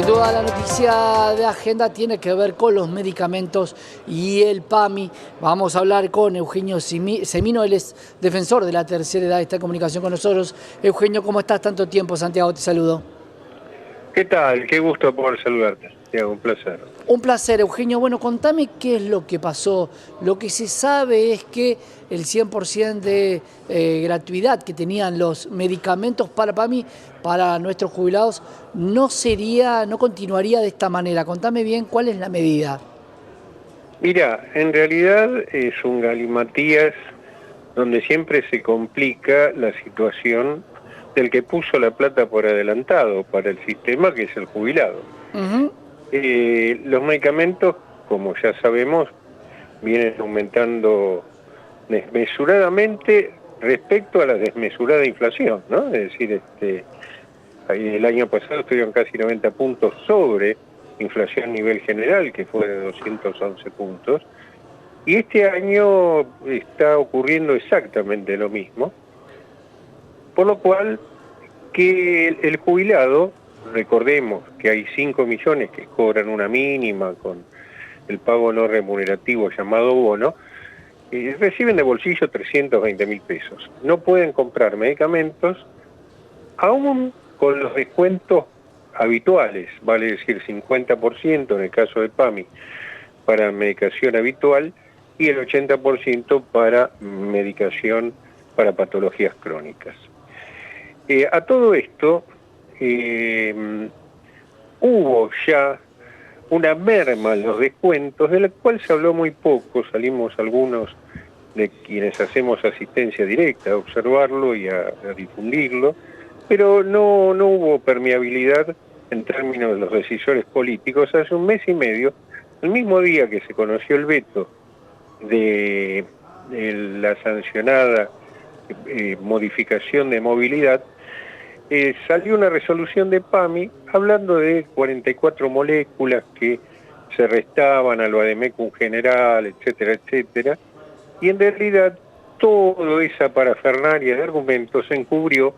Sin duda la noticia de agenda tiene que ver con los medicamentos y el PAMI. Vamos a hablar con Eugenio Semino, él es defensor de la tercera edad, está en comunicación con nosotros. Eugenio, ¿cómo estás? Tanto tiempo, Santiago, te saludo. ¿Qué tal? Qué gusto poder saludarte, Santiago, un placer. Un placer, Eugenio. Bueno, contame qué es lo que pasó. Lo que se sabe es que el 100% de gratuidad que tenían los medicamentos para PAMI, para nuestros jubilados, no continuaría de esta manera. Contame bien cuál es la medida. Mira, en realidad es un galimatías donde siempre se complica la situación del que puso la plata por adelantado para el sistema, que es el jubilado. Los medicamentos, como ya sabemos, vienen aumentando desmesuradamente respecto a la desmesurada inflación, ¿no? Es decir, el año pasado estuvieron casi 90 puntos sobre inflación a nivel general, que fue de 211 puntos, y este año está ocurriendo exactamente lo mismo, por lo cual que el jubilado, recordemos que hay 5 millones que cobran una mínima con el pago no remunerativo llamado bono, reciben de bolsillo 320.000 pesos. No pueden comprar medicamentos, aún con los descuentos habituales, vale decir 50% en el caso de PAMI para medicación habitual y el 80% para medicación para patologías crónicas. A todo esto hubo ya una merma en los descuentos, de la cual se habló muy poco, salimos algunos de quienes hacemos asistencia directa a observarlo y a difundirlo, pero no hubo permeabilidad en términos de los decisores políticos. Hace un mes y medio, el mismo día que se conoció el veto de la sancionada modificación de movilidad, salió una resolución de PAMI hablando de 44 moléculas que se restaban al vademecum general, etcétera, etcétera, y en realidad toda esa parafernalia de argumentos encubrió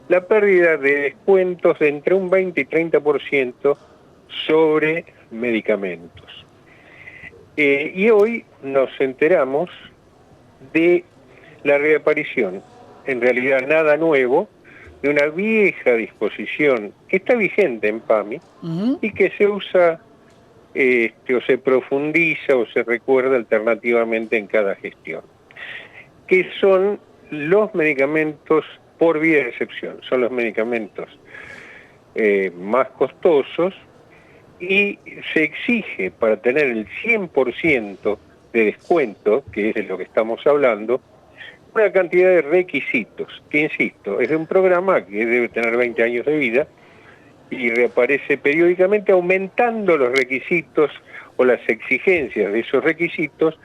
la pérdida de descuentos de entre un 20 y 30% sobre medicamentos. Y hoy nos enteramos de la reaparición, en realidad nada nuevo, de una vieja disposición que está vigente en PAMI y que se usa o se profundiza o se recuerda alternativamente en cada gestión, que son los medicamentos por vía de excepción, son los medicamentos más costosos, y se exige para tener el 100% de descuento, que es de lo que estamos hablando, una cantidad de requisitos, que insisto, es de un programa que debe tener 20 años de vida y reaparece periódicamente aumentando los requisitos o las exigencias de esos requisitos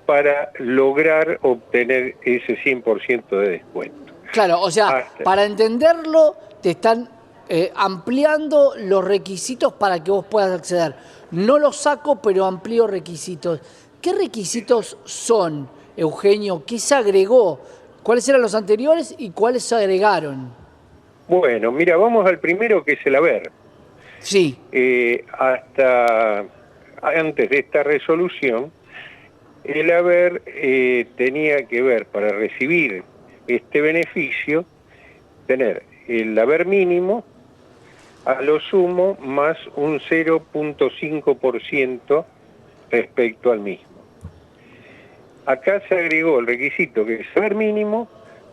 para lograr obtener ese 100% de descuento. Claro, o sea, para entenderlo, te están ampliando los requisitos para que vos puedas acceder. No los saco, pero amplío requisitos. ¿Qué requisitos son, Eugenio? ¿Qué se agregó? ¿Cuáles eran los anteriores y cuáles se agregaron? Bueno, mira, vamos al primero, que es el haber. Sí. Hasta antes de esta resolución, el haber tenía que ver, para recibir este beneficio, tener el haber mínimo, a lo sumo, más un 0.5% respecto al mismo. Acá se agregó el requisito que es haber mínimo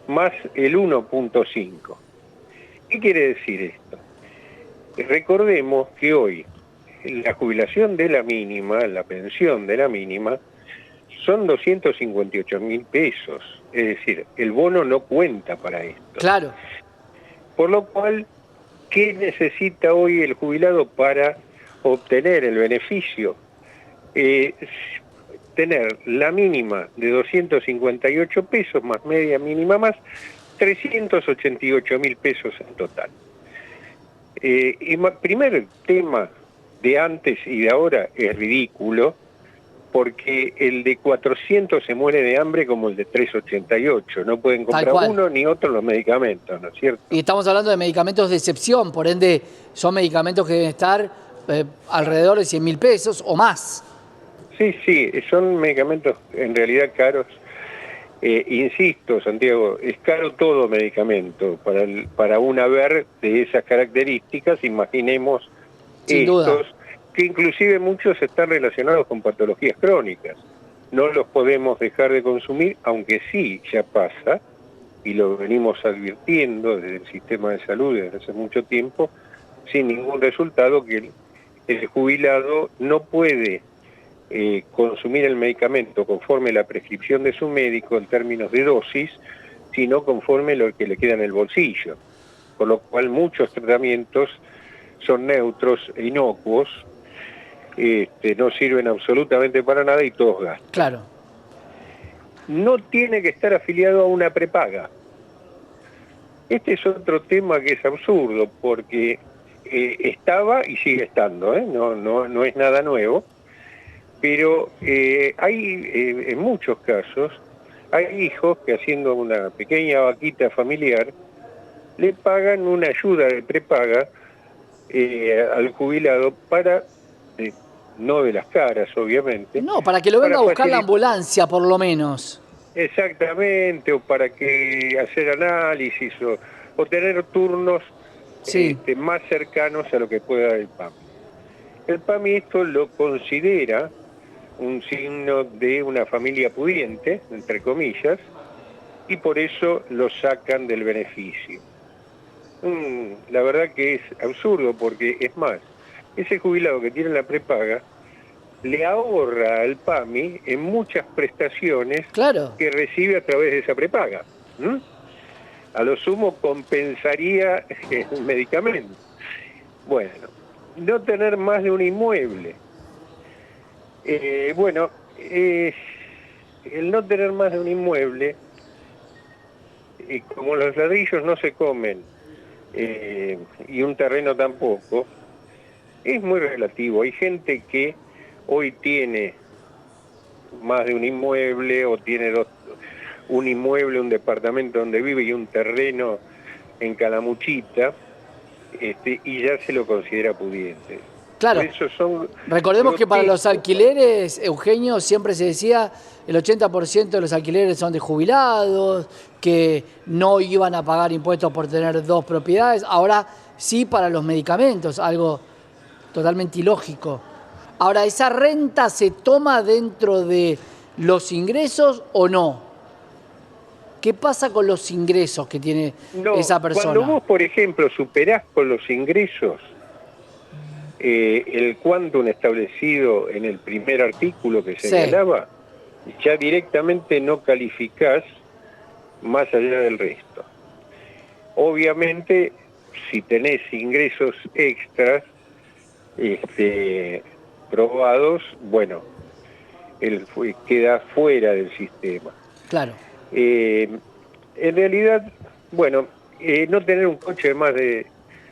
más el 1.5. ¿Qué quiere decir esto? Recordemos que hoy la jubilación de la mínima, la pensión de la mínima, son 258.000 pesos. Es decir, el bono no cuenta para esto. Claro. Por lo cual, ¿qué necesita hoy el jubilado para obtener el beneficio? Tener la mínima de 258 pesos más media mínima más 388.000 pesos en total. Y primer tema de antes y de ahora es ridículo, porque el de 400 se muere de hambre como el de 388. No pueden comprar uno ni otro los medicamentos, ¿no es cierto? Y estamos hablando de medicamentos de excepción, por ende son medicamentos que deben estar alrededor de 100.000 pesos o más. Sí, sí, son medicamentos en realidad caros. Insisto, Santiago, es caro todo medicamento. Para un haber de esas características, imaginemos Sin estos, duda. que inclusive muchos están relacionados con patologías crónicas. No los podemos dejar de consumir, aunque sí ya pasa, y lo venimos advirtiendo desde el sistema de salud desde hace mucho tiempo, sin ningún resultado, que el jubilado no puede consumir el medicamento conforme la prescripción de su médico en términos de dosis, sino conforme lo que le queda en el bolsillo. Con lo cual muchos tratamientos son neutros e inocuos, no sirven absolutamente para nada y todos gastan. Claro. No tiene que estar afiliado a una prepaga. Este es otro tema que es absurdo, porque estaba y sigue estando, no es nada nuevo, pero hay en muchos casos, hay hijos que haciendo una pequeña vaquita familiar, le pagan una ayuda de prepaga al jubilado para, no de las caras obviamente. No, para que lo venga a buscar la ambulancia por lo menos. Exactamente, o para que hacer análisis o tener turnos más cercanos a lo que pueda dar el PAMI. El PAMI esto lo considera un signo de una familia pudiente, entre comillas, y por eso lo sacan del beneficio. La verdad que es absurdo, porque es más, ese jubilado que tiene la prepaga le ahorra al PAMI en muchas prestaciones que recibe a través de esa prepaga. A lo sumo compensaría el medicamento. Bueno, no tener más de un inmueble. El no tener más de un inmueble, como los ladrillos no se comen, y un terreno tampoco, es muy relativo. Hay gente que hoy tiene más de un inmueble o tiene un inmueble, un departamento donde vive y un terreno en Calamuchita, y ya se lo considera pudiente. Claro. Recordemos que para los alquileres, Eugenio, siempre se decía el 80% de los alquileres son de jubilados, que no iban a pagar impuestos por tener dos propiedades. Ahora sí para los medicamentos, algo totalmente ilógico. Ahora, ¿esa renta se toma dentro de los ingresos o no? ¿Qué pasa con los ingresos que tiene esa persona? Cuando vos, por ejemplo, superás con los ingresos el quantum establecido en el primer artículo que señalaba, ya directamente no calificás más allá del resto. Obviamente, si tenés ingresos extras probados, bueno, él queda fuera del sistema. Claro. En realidad, bueno, no tener un coche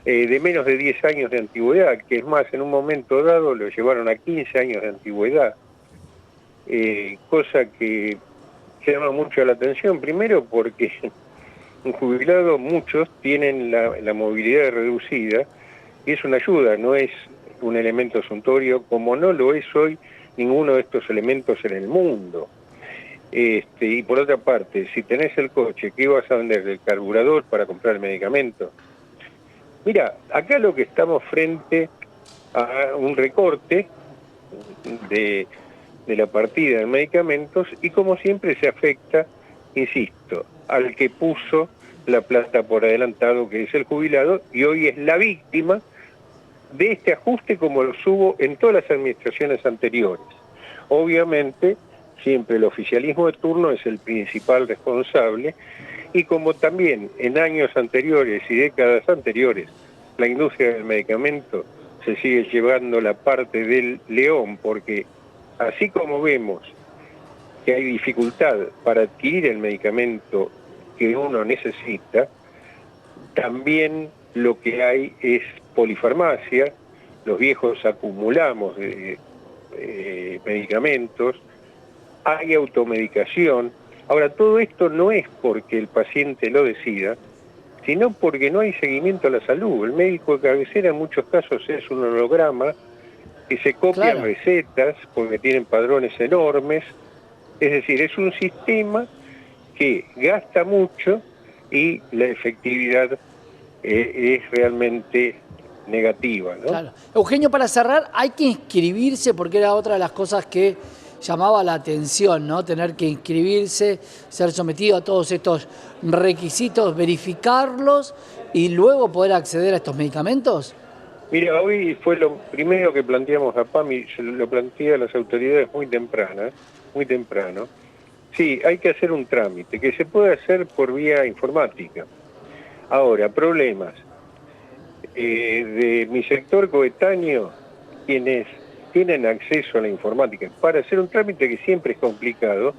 de menos de 10 años de antigüedad, que es más, en un momento dado lo llevaron a 15 años de antigüedad, cosa que llama mucho la atención, primero porque un jubilado, muchos tienen la movilidad reducida, y es una ayuda, no es un elemento suntuorio, como no lo es hoy ninguno de estos elementos en el mundo. Y por otra parte, si tenés el coche, ¿qué vas a vender? ¿El carburador para comprar el medicamento? Mira, acá lo que estamos frente a un recorte de la partida de medicamentos y como siempre se afecta, insisto, al que puso la plata por adelantado, que es el jubilado, y hoy es la víctima de este ajuste como lo hubo en todas las administraciones anteriores. Obviamente, siempre el oficialismo de turno es el principal responsable, y como también en años anteriores y décadas anteriores, la industria del medicamento se sigue llevando la parte del león, porque así como vemos que hay dificultad para adquirir el medicamento que uno necesita, también lo que hay es polifarmacia. Los viejos acumulamos medicamentos, hay automedicación. Ahora, todo esto no es porque el paciente lo decida, sino porque no hay seguimiento a la salud. El médico de cabecera en muchos casos es un holograma que se copian recetas porque tienen padrones enormes. Es decir, es un sistema que gasta mucho y la efectividad es realmente negativa, ¿no? Claro. Eugenio, para cerrar, hay que inscribirse porque era otra de las cosas que llamaba la atención, ¿no? Tener que inscribirse, ser sometido a todos estos requisitos, verificarlos y luego poder acceder a estos medicamentos. Mira, hoy fue lo primero que planteamos a PAMI, se lo planteé a las autoridades muy temprano. Sí, hay que hacer un trámite que se puede hacer por vía informática. Ahora, problemas de mi sector coetáneo, quienes tienen acceso a la informática para hacer un trámite que siempre es complicado,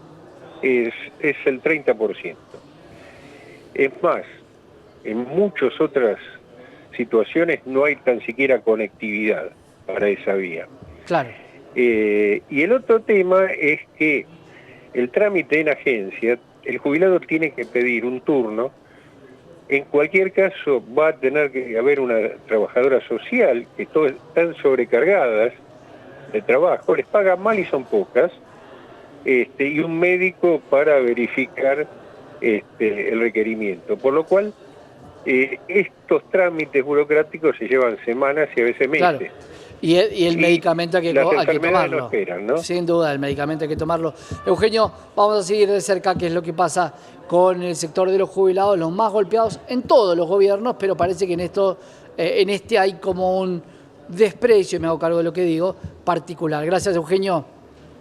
es el 30%. Es más, en muchas otras situaciones no hay tan siquiera conectividad para esa vía. Claro. Y el otro tema es que el trámite en agencia, el jubilado tiene que pedir un turno. En cualquier caso va a tener que haber una trabajadora social, que todas están sobrecargadas de trabajo, les pagan mal y son pocas, y un médico para verificar el requerimiento. Por lo cual, estos trámites burocráticos se llevan semanas y a veces meses. Claro. Y el medicamento hay que tomarlo. No esperan, ¿no? Sin duda, el medicamento hay que tomarlo. Eugenio, vamos a seguir de cerca qué es lo que pasa con el sector de los jubilados, los más golpeados en todos los gobiernos, pero parece que en este hay como un desprecio, y me hago cargo de lo que digo, particular. Gracias, Eugenio.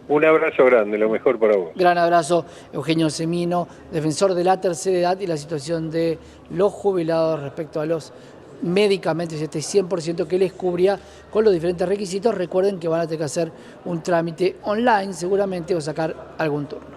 Un abrazo grande, lo mejor para vos. Gran abrazo, Eugenio Semino, defensor de la tercera edad y la situación de los jubilados respecto a los medicamentos, este 100% que les cubría con los diferentes requisitos. Recuerden que van a tener que hacer un trámite online seguramente o sacar algún turno.